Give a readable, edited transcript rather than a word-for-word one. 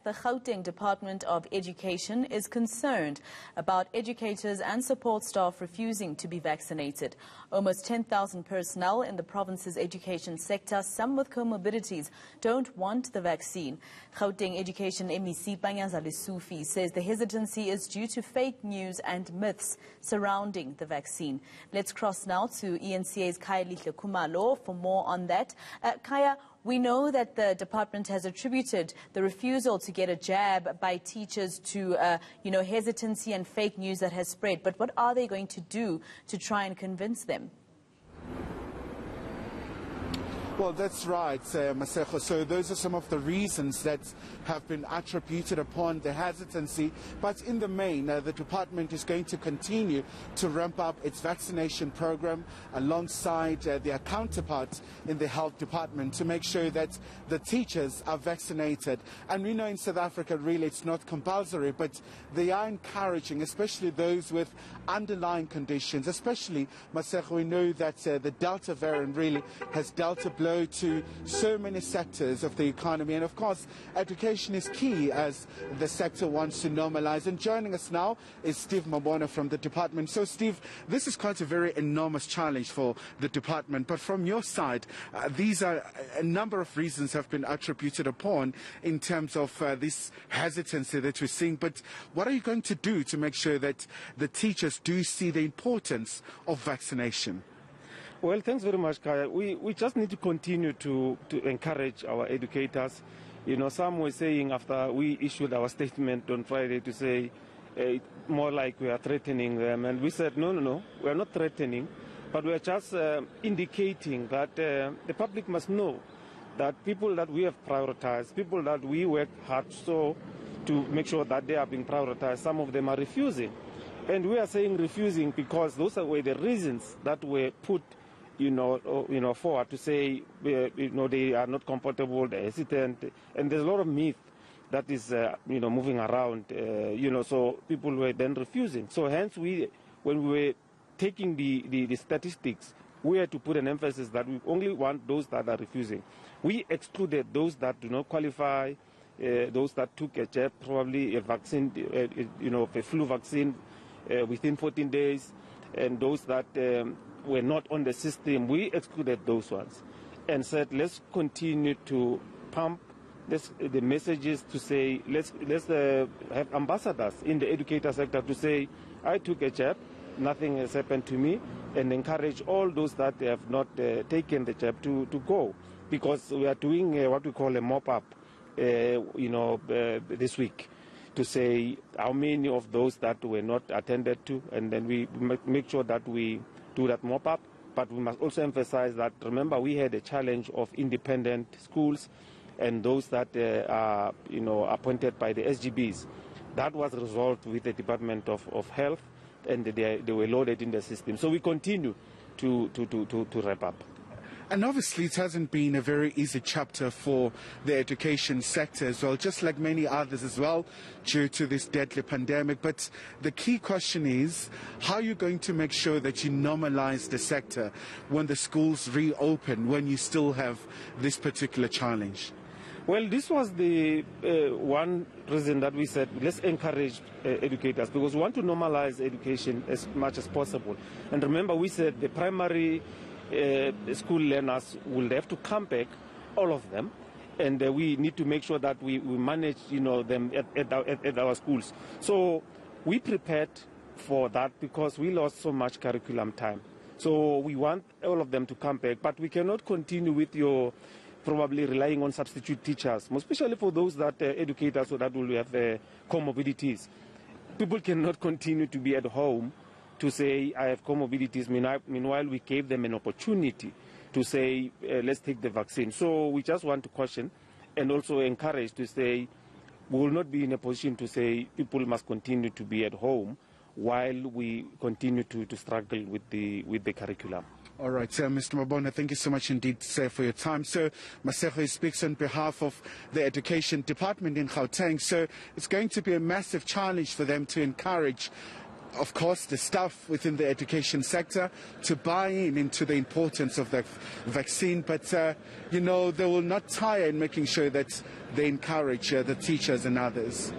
The Gauteng Department of Education is concerned about educators and support staff refusing to be vaccinated. Almost 10,000 personnel in the province's education sector, some with comorbidities, don't want the vaccine. Gauteng Education MEC Sufi says the hesitancy is due to fake news and myths surrounding the vaccine. Let's cross now to eNCA's Khayelihle Khumalo for more on that. Khaya, we know that the department has attributed the refusal to get a jab by teachers to, hesitancy and fake news that has spread. But what are they going to do to try and convince them? Well, that's right, Maseko. So those are some of the reasons that have been attributed upon the hesitancy. But in the main, the department is going to continue to ramp up its vaccination program alongside their counterparts in the health department to make sure that the teachers are vaccinated. And we know in South Africa, really, it's not compulsory, but they are encouraging, especially those with underlying conditions, especially, Maseko, we know that the Delta variant really has dealt a blow to so many sectors of the economy, and of course education is key as the sector wants to normalize. And joining us now is Steve Mabona from the department. So Steve, this is quite a very enormous challenge for the department, but from your side, these are a number of reasons have been attributed upon in terms of this hesitancy that we're seeing. But what are you going to do to make sure that the teachers do see the importance of vaccination? Well, thanks very much, Kaya. We just need to continue to encourage our educators. You know, some were saying after we issued our statement on Friday to say more like we are threatening them. And we said, no, we are not threatening, but we are just indicating that the public must know that people that we have prioritized, people that we work hard so to make sure that they are being prioritized, some of them are refusing. And we are saying refusing because those were the reasons that were put forward to say, they are not comfortable, they're hesitant, and there's a lot of myth that is, moving around, so people were then refusing. So hence when we were taking the statistics, we had to put an emphasis that we only want those that are refusing. We excluded those that do not qualify, those that took a jab, probably a vaccine, a flu vaccine within 14 days, and those that were not on the system. We excluded those ones and said, let's continue to pump the messages to say, let's have ambassadors in the educator sector to say, I took a jab, nothing has happened to me, and encourage all those that have not taken the jab to go, because we are doing what we call a mop-up, this week, to say how many of those that were not attended to, and then we make sure that we do that mop-up. But we must also emphasize that, remember, we had a challenge of independent schools and those that are appointed by the SGBs. That was resolved with the Department of Health, and they were loaded in the system. So we continue to wrap up. And obviously it hasn't been a very easy chapter for the education sector as well, just like many others as well, due to this deadly pandemic. But the key question is, how are you going to make sure that you normalize the sector when the schools reopen, when you still have this particular challenge? Well, this was the one reason that we said, let's encourage educators, because we want to normalize education as much as possible. And remember, we said the primary school learners will have to come back, all of them, and we need to make sure that we manage them at our schools. So we prepared for that because we lost so much curriculum time. So we want all of them to come back, but we cannot continue with your probably relying on substitute teachers, especially for those that educators so that will have comorbidities. People cannot continue to be at home to say, I have comorbidities. Meanwhile, we gave them an opportunity to say, let's take the vaccine. So we just want to caution and also encourage to say, we will not be in a position to say people must continue to be at home while we continue to struggle with the curriculum. All right, Mr. Mabona, thank you so much indeed, sir, for your time. So, Maseko speaks on behalf of the Education Department in Gauteng. So, it's going to be a massive challenge for them to encourage of course, the staff within the education sector to buy into the importance of the vaccine, but, they will not tire in making sure that they encourage the teachers and others.